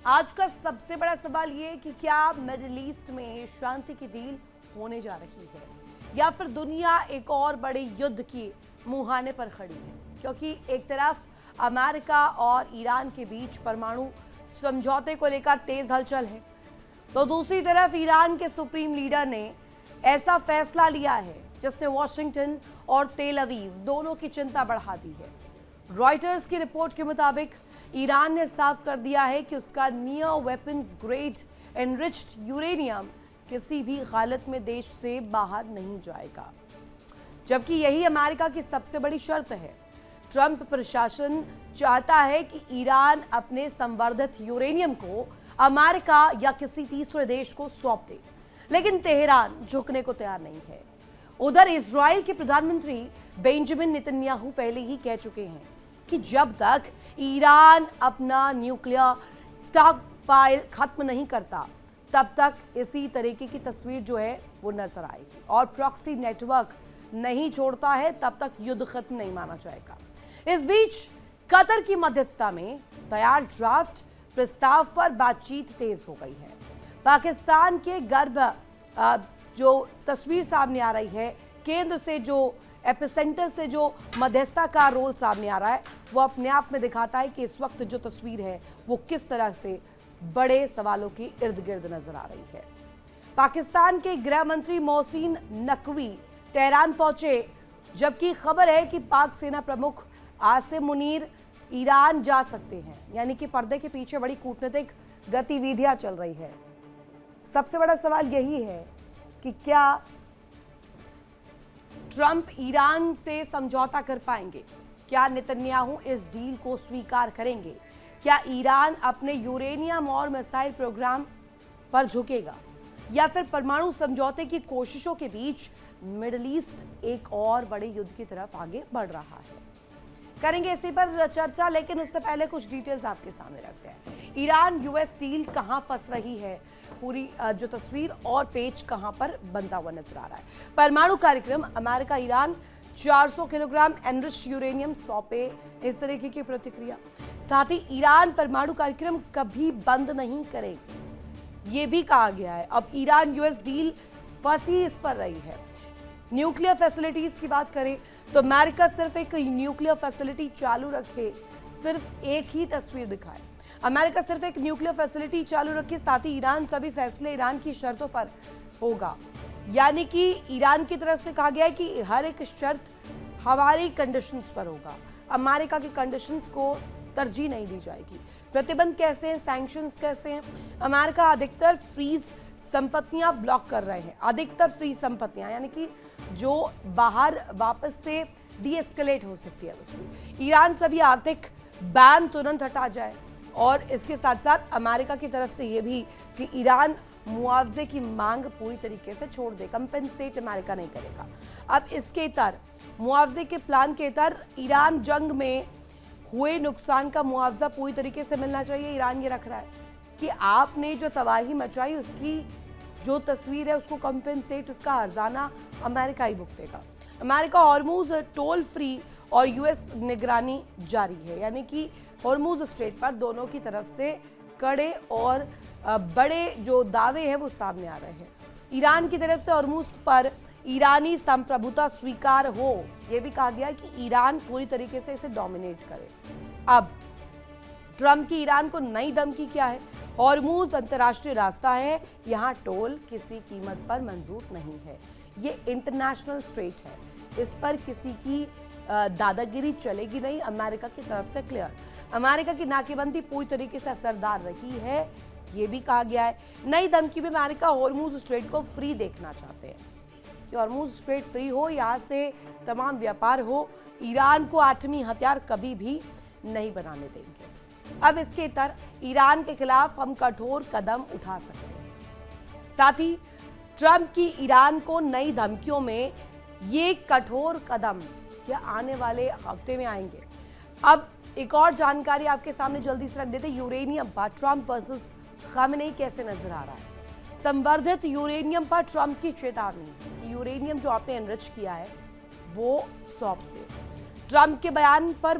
आज का सबसे बड़ा सवाल ये कि क्या मिडिल ईस्ट में शांति की डील होने जा रही है या फिर दुनिया एक और बड़े युद्ध की मुहाने पर खड़ी है। क्योंकि एक तरफ अमेरिका और ईरान के बीच परमाणु समझौते को लेकर तेज हलचल है, तो दूसरी तरफ ईरान के सुप्रीम लीडर ने ऐसा फैसला लिया है जिसने वॉशिंगटन और तेल अवीव दोनों की चिंता बढ़ा दी है। रॉयटर्स की रिपोर्ट के मुताबिक ईरान ने साफ कर दिया है कि उसका near weapons grade enriched uranium किसी भी हालत में देश से बाहर नहीं जाएगा, जबकि यही अमेरिका की सबसे बड़ी शर्त है। ट्रंप प्रशासन चाहता है कि ईरान अपने संवर्धित यूरेनियम को अमेरिका या किसी तीसरे देश को सौंप दे, लेकिन तेहरान झुकने को तैयार नहीं है। उधर इजराइल के प्रधानमंत्री बेंजामिन नेतन्याहू पहले ही कह चुके हैं कि जब तक ईरान अपना न्यूक्लियर स्टॉक पाइल खत्म नहीं करता तब तक इसी तरीके की तस्वीर जो है वो नजर आएगी, और प्रॉक्सी नेटवर्क नहीं छोड़ता है तब तक युद्ध खत्म नहीं माना जाएगा। इस बीच कतर की मध्यस्थता में तैयार ड्राफ्ट प्रस्ताव पर बातचीत तेज हो गई है। पाकिस्तान के गर्भ जो तस्वीर सामने आ रही है, केंद्र से जो एपिसेंटर से जो मध्यस्थता का रोल सामने आ रहा है, वो अपने आप में दिखाता है कि इस वक्त जो तस्वीर है वो किस तरह से बड़े सवालों के इर्द गिर्द नजर आ रही है। पाकिस्तान के गृह मंत्री मोहसिन नकवी तेहरान पहुंचे, जबकि खबर है कि पाक सेना प्रमुख आसिम मुनीर ईरान जा सकते हैं, यानी कि पर्दे के पीछे बड़ी कूटनीतिक गतिविधियां चल रही है। सबसे बड़ा सवाल यही है कि क्या ट्रंप ईरान से समझौता कर पाएंगे? क्या नेतन्याहू इस डील को स्वीकार करेंगे? क्या ईरान अपने यूरेनियम और मिसाइल प्रोग्राम पर झुकेगा, या फिर परमाणु समझौते की कोशिशों के बीच मिडिल ईस्ट एक और बड़े युद्ध की तरफ आगे बढ़ रहा है? करेंगे इसी पर चर्चा, लेकिन उससे पहले कुछ डिटेल्स आपके सामने रखते हैं। ईरान यूएस डील कहां फंस रही है, पूरी जो तस्वीर और पेच कहां पर बनता हुआ नजर आ रहा है। परमाणु कार्यक्रम, America Iran 400 kilogram enriched uranium सौंपे, इस तरीके की प्रतिक्रिया। साथ ही ईरान परमाणु कार्यक्रम कभी बंद नहीं करेगी, ये भी कहा गया है। अब ईरान यूएस डील फंसी इस पर रही है। न्यूक्लियर फैसिलिटीज की बात करें तो अमेरिका सिर्फ एक न्यूक्लियर फैसिलिटी चालू रखे, सिर्फ एक ही तस्वीर दिखाए। अमेरिका सिर्फ एक न्यूक्लियर फैसिलिटी चालू रखे, साथ ही ईरान सभी फैसले ईरान की शर्तों पर होगा। यानी कि ईरान की तरफ से कहा गया है कि हर एक शर्त हमारी कंडीशंस पर होगा, अमेरिका की कंडीशंस को तरजीह नहीं दी जाएगी। प्रतिबंध कैसे हैं, सैंक्शंस कैसे हैं? अमेरिका अधिकतर फ्रीज संपत्तियां ब्लॉक कर रहे हैं, अधिकतर फ्री संपत्तियां, यानी कि जो बाहर वापस से डीएस्केलेट हो सकती है उसमें। ईरान सभी आर्थिक बैन तुरंत हटा जाए, और इसके साथ साथ अमेरिका की तरफ से ये भी कि ईरान मुआवजे की मांग पूरी तरीके से छोड़ दे, कंपेंसेट अमेरिका नहीं करेगा। अब इसके इतर मुआवजे के प्लान के इतर ईरान जंग में हुए नुकसान का मुआवजा पूरी तरीके से मिलना चाहिए। ईरान ये रख रहा है कि आपने जो तबाही मचाई उसकी जो तस्वीर है उसको कंपेंसेट, उसका हर्जाना अमेरिका ही भुगतेगा। अमेरिका हॉर्मुज टोल फ्री और यूएस निगरानी जारी है, यानी कि हॉर्मुज स्ट्रेट पर दोनों की तरफ से कड़े और बड़े जो दावे हैं वो सामने आ रहे हैं। ईरान की तरफ से हॉर्मुज पर ईरानी संप्रभुता स्वीकार हो, यह भी कहा गया है कि ईरान पूरी तरीके से इसे डोमिनेट करे। अब ट्रंप की ईरान को नई धमकी क्या है? हॉर्मुज अंतर्राष्ट्रीय रास्ता है, यहाँ टोल किसी कीमत पर मंजूर नहीं है। ये इंटरनेशनल स्ट्रेट है, इस पर किसी की दादागिरी चलेगी नहीं। अमेरिका की तरफ से क्लियर, अमेरिका की नाकेबंदी पूरी तरीके से असरदार रही है, ये भी कहा गया है। नई धमकी में अमेरिका हॉर्मुज स्ट्रेट को फ्री देखना चाहते हैं कि हॉर्मुज स्ट्रेट फ्री हो, यहाँ से तमाम व्यापार हो, ईरान को एटमी हथियार कभी भी नहीं बनाने देंगे। अब इसके इतर ईरान के खिलाफ हम कठोर कदम उठा सकते हैं। साथ ही ट्रंप की ईरान को नई धमकियों में ये कठोर कदम क्या आने वाले हफ्ते में आएंगे। अब एक और जानकारी आपके सामने जल्दी से रख देते, यूरेनियम पर ट्रंप वर्सेस खामेनेई कैसे नजर आ रहा है। संवर्धित यूरेनियम पर ट्रंप की चेतावनी कि यूरेनियम जो आपने एनरिच किया है वो सौंप दे। ट्रंप के बयान पर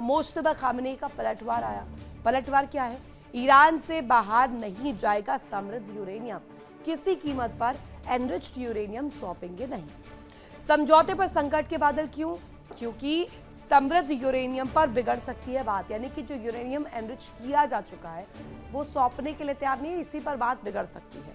मुश्तबा खामेनेई का पलटवार आया। पलटवार क्या है ईरान से बाहर नहीं जाएगा समृद्ध यूरेनियम, किसी कीमत पर एनरिच्ड यूरेनियम सौंपेंगे नहीं। समझौते पर संकट के बादल क्यों? क्योंकि समृद्ध यूरेनियम पर बिगड़ सकती है बात, यानी कि जो यूरेनियम एनरिच किया जा चुका है वो सौंपने के लिए तैयार नहीं है, इसी पर बात बिगड़ सकती है।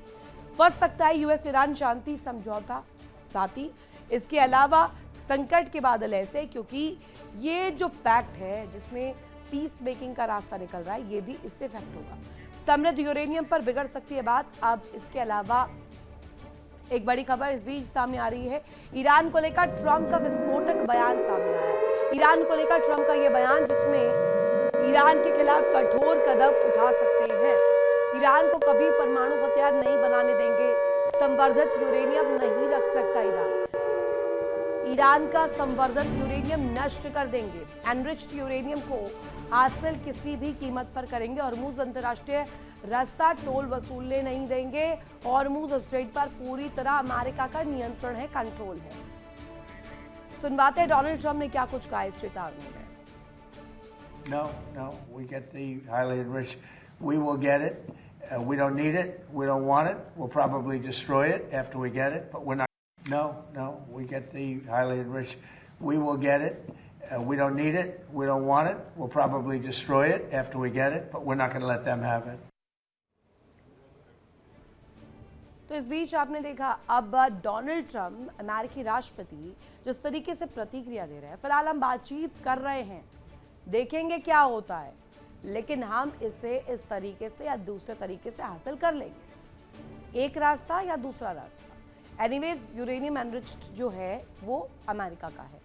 फंस सकता है यूएस ईरान शांति समझौता साथी। इसके अलावा संकट के बादल ऐसे क्योंकि ये जो पैक्ट है जिसमें पीस मेकिंग का रास्ता निकल रहा है, ये भी इससे इफेक्ट होगा। समृद्ध यूरेनियम पर बिगड़ सकती है बात। अब इसके अलावा एक बड़ी खबर इस बीच सामने आ रही है। ईरान को लेकर ट्रंप का विस्फोटक बयान सामने आया है। ईरान को लेकर ट्रंप का यह बयान जिसमें ईरान के खिलाफ कठोर कदम उठा सकते हैं। ईरान को कभी परमाणु हथियार नहीं बनाने देंगे, संवर्धित यूरेनियम नहीं रख सकता ईरान का संवर्धित यूरेनियम नष्ट कर देंगे। एनरिच्ड यूरेनियम को हासिल किसी भी कीमत पर करेंगे। हॉर्मूज अंतर्राष्ट्रीय रास्ता टोल वसूलने नहीं देंगे। हॉर्मूज स्ट्रेट पर पूरी तरह अमेरिका का नियंत्रण है, कंट्रोल है। सुनवाते हैं डोनाल्ड ट्रंप ने क्या कुछ कहा इस चेतावनी में। No, we get the highly enriched. We will get it. We don't need it. We don't want it. We'll probably destroy it after we get it, but we're not. No, we get the highly enriched. We will get it. We don't need it. We don't want it. We'll probably destroy it after we get it, but we're not going to let them have it. तो इस बीच आपने देखा अब Donald Trump अमेरिकी राष्ट्रपति जिस तरीके से प्रतिक्रिया दे रहे हैं। फिलहाल हम बातचीत कर रहे हैं, देखेंगे क्या होता है, लेकिन हम इसे इस तरीके से या दूसरे तरीके से हासिल कर लेंगे, एक रास्ता या दूसरा रास्ता। एनीवेज यूरेनियम एनरिच्ड जो है वो अमेरिका का है,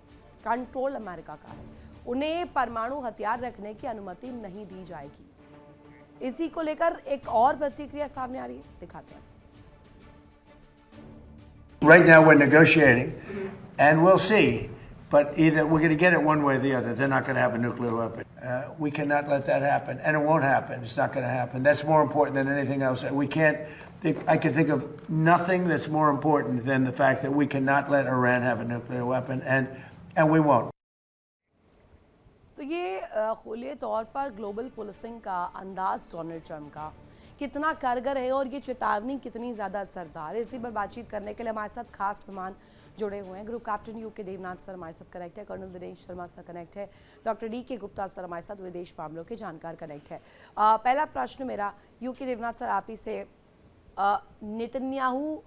कंट्रोल अमेरिका का है। उन्हें परमाणु हथियार रखने की अनुमति नहीं दी जाएगी। इसी को लेकर एक और प्रतिक्रिया सामने आ रही है, दिखाते हैं। Right now we're negotiating, and we'll see. But either we're going to get it one way or the other. They're not going to have a nuclear weapon. We cannot let that happen, and it won't happen. It's not going to happen. That's more important than anything else. We can't. I can think of nothing that's more important than the fact that we cannot let Iran have a nuclear weapon, and we won't. तो ये खुले तौर पर global policing का अंदाज Donald Trump का कितना कारगर है और ये चेतावनी कितनी ज़्यादा असरदार है, इसी पर बातचीत करने के लिए हमारे साथ खास मेहमान जुड़े हुए हैं। Group captain UK Devnath sir हमारे साथ कनेक्ट है, colonel Dinesh Sharma sir connect है, डॉक्टर डी.के. गुप्ता सर हमारे साथ विदेश मामलों के जानकार कनेक्ट है। पहला प्रश्न मेरा यूके देवनाथ सर आप ही से, नेतन्याहू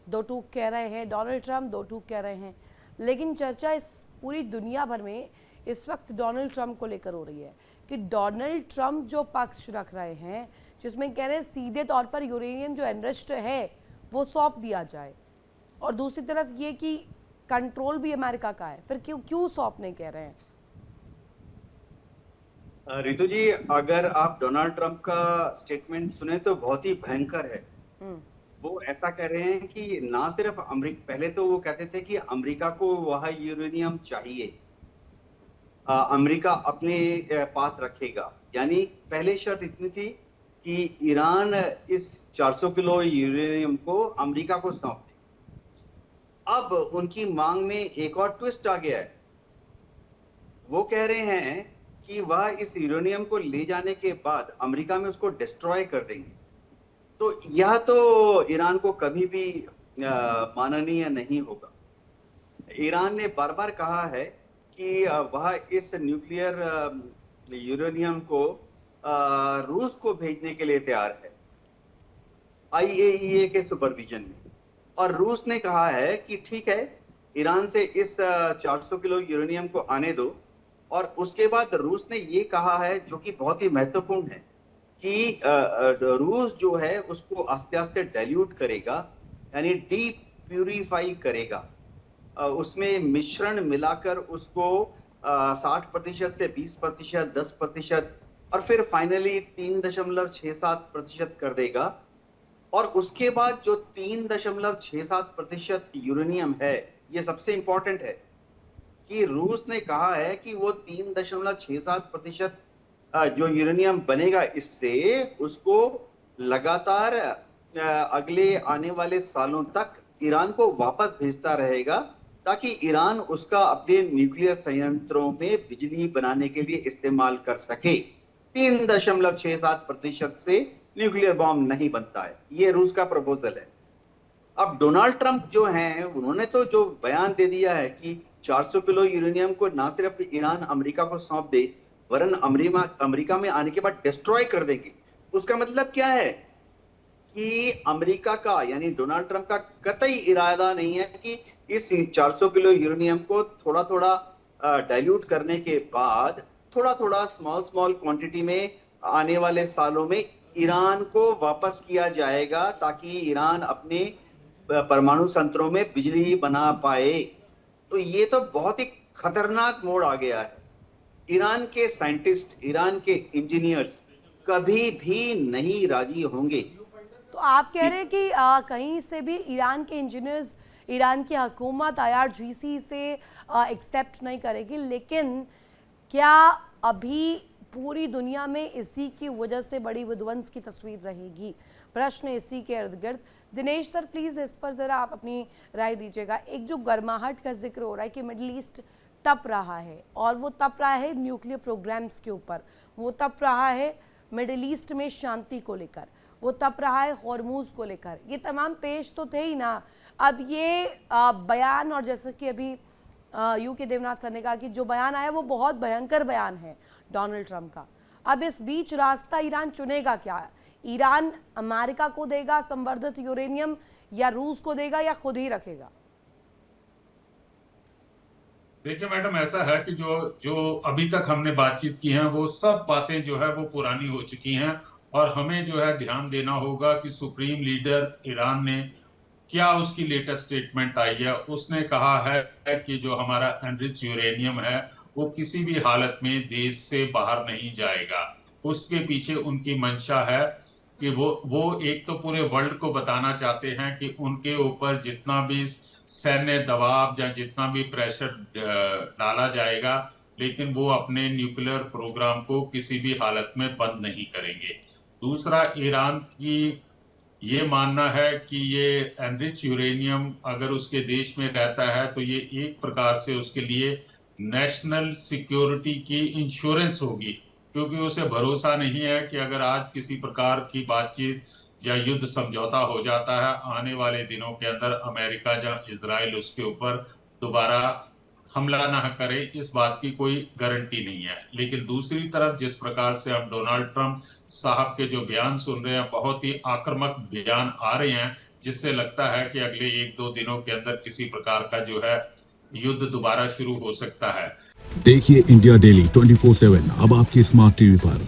दो टूक कह रहे हैं, डोनाल्ड ट्रंप दो टूक कह रहे हैं, लेकिन चर्चा इस पूरी दुनिया भर में इस वक्त डोनाल्ड ट्रंप को लेकर हो रही है कि डोनाल्ड ट्रंप जो पक्ष रख रहे हैं जिसमें कह रहे हैं सीधे तौर पर यूरेनियम जो एनरिच्ड है वो सौंप दिया जाए, और दूसरी तरफ ये कि कंट्रोल भी अमेरिका का है, फिर क्यों सौंपने कह रहे हैं? रितु जी, अगर आप डोनाल्ड ट्रंप का स्टेटमेंट सुने तो बहुत ही भयंकर है। वो ऐसा कह रहे हैं कि ना सिर्फ अमेरिका, पहले तो वो कहते थे कि अमेरिका को वह यूरेनियम चाहिए, अमेरिका अपने पास रखेगा, यानी पहले शर्त इतनी थी कि ईरान इस 400 किलो यूरेनियम को अमेरिका को सौंप दे। अब उनकी मांग में एक और ट्विस्ट आ गया है। वो कह रहे हैं कि वह इस यूरेनियम को ले जाने के बाद अमेरिका में उसको डिस्ट्रॉय कर देंगे। तो यह तो ईरान को कभी भी माननीय नहीं होगा। ईरान ने बार बार कहा है कि वह इस न्यूक्लियर यूरेनियम को रूस को भेजने के लिए तैयार है IAEA के सुपरविजन में, और रूस ने कहा है कि ठीक है, ईरान से इस 400 किलो यूरेनियम को आने दो। और उसके बाद रूस ने ये कहा है, जो कि बहुत ही महत्वपूर्ण है, कि रूस जो है उसको आस्ते आस्ते डाइल्यूट करेगा, यानी डी प्यूरिफाई करेगा, उसमें मिश्रण मिलाकर उसको 60% से 20%, 10% और फिर फाइनली 3.67% कर देगा। और उसके बाद जो 3.67% यूरेनियम है, ये सबसे इंपॉर्टेंट है कि रूस ने कहा है कि वो 3.67% जो यूरेनियम बनेगा, इससे उसको लगातार अगले आने वाले सालों तक ईरान को वापस भेजता रहेगा, ताकि ईरान उसका अपने न्यूक्लियर संयंत्रों में बिजली बनाने के लिए इस्तेमाल कर सके। 3.67% से न्यूक्लियर बॉम्ब नहीं बनता है। ये रूस का प्रपोजल है। अब डोनाल्ड ट्रंप जो हैं, उन्होंने तो जो बयान दे दिया है कि 400 किलो यूरेनियम को ना सिर्फ ईरान अमेरिका को सौंप दे, वरन अमेरिका में आने के बाद डिस्ट्रॉय कर देंगे। उसका मतलब क्या है कि अमेरिका का यानी डोनाल्ड ट्रंप का कतई इरादा नहीं है कि इस 400 किलो यूरेनियम को थोड़ा थोड़ा डाइल्यूट करने के बाद थोड़ा थोड़ा स्मॉल क्वांटिटी में आने वाले सालों में ईरान को वापस किया जाएगा, ताकि ईरान अपने परमाणु संयंत्रों में बिजली बना पाए। तो ये तो बहुत ही खतरनाक मोड़ आ गया है। ईरान के साइंटिस्ट, ईरान के इंजीनियर्स कभी भी नहीं राजी होंगे। तो आप कह रहे हैं कि कहीं से भी ईरान के इंजीनियर्स, ईरान की हुकूमत IRGC से एक्सेप्ट नहीं करेगी, लेकिन क्या अभी पूरी दुनिया में इसी की वजह से बड़ी विध्वंस की तस्वीर रहेगी? प्रश्न इसी के इर्द गिर्द। दिनेश सर प्लीज़ इस पर ज़रा आप अपनी राय दीजिएगा। एक जो गर्माहट का जिक्र हो रहा है कि मिडल ईस्ट तप रहा है, और वो तप रहा है न्यूक्लियर प्रोग्राम्स के ऊपर, वो तप रहा है मिडल ईस्ट में शांति को लेकर, वो तप रहा है हॉर्मूज को लेकर, ये तमाम पेश तो थे ही ना। अब ये बयान, और जैसे कि अभी UK देवनाथ सर ने कहा कि जो बयान आया वो बहुत भयंकर बयान है डोनाल्ड ट्रंप का। अब इस बीच रास्ता ईरान चुनेगा क्या? ईरान अमेरिका को देगा संवर्धित यूरेनियम, या रूस को देगा, या खुद ही रखेगा? देखिए मैडम, ऐसा है कि जो अभी तक हमने बातचीत की है वो सब बातें जो है वो पुरानी हो चुकी हैं, और हमें जो है ध्यान देना होगा कि सुप्रीम लीडर ईरान ने क्या उसकी लेटेस्ट स्टेटमेंट आई है। उसने कहा है कि जो हमारा एनरिच यूरेनियम है वो किसी भी हालत में देश से बाहर नहीं जाएगा। उसके पीछे उनकी मंशा है कि वो एक तो पूरे वर्ल्ड को बताना चाहते हैं कि उनके ऊपर जितना भी सैन्य दबाव या जितना भी प्रेशर डाला जाएगा, लेकिन वो अपने न्यूक्लियर प्रोग्राम को किसी भी हालत में बंद नहीं करेंगे। दूसरा, ईरान की ये मानना है कि ये एनरिच यूरेनियम अगर उसके देश में रहता है तो ये एक प्रकार से उसके लिए नेशनल सिक्योरिटी की इंश्योरेंस होगी, क्योंकि उसे भरोसा नहीं है कि अगर आज किसी प्रकार की बातचीत या युद्ध समझौता हो जाता है, आने वाले दिनों के अंदर अमेरिका या इजराइल उसके ऊपर दोबारा हमला ना करे, इस बात की कोई गारंटी नहीं है। लेकिन दूसरी तरफ जिस प्रकार से हम डोनाल्ड ट्रंप साहब के जो बयान सुन रहे हैं, बहुत ही आक्रामक बयान आ रहे हैं, जिससे लगता है कि अगले 1-2 दिनों के अंदर किसी प्रकार का जो है युद्ध दोबारा शुरू हो सकता है। देखिए इंडिया डेली 24/7 अब आपकी स्मार्ट टीवी पर।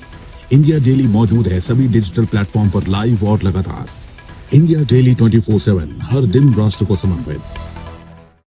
इंडिया डेली मौजूद है सभी डिजिटल प्लेटफॉर्म पर लाइव और लगातार। इंडिया डेली 24/7 हर दिन राष्ट्र को समर्पित।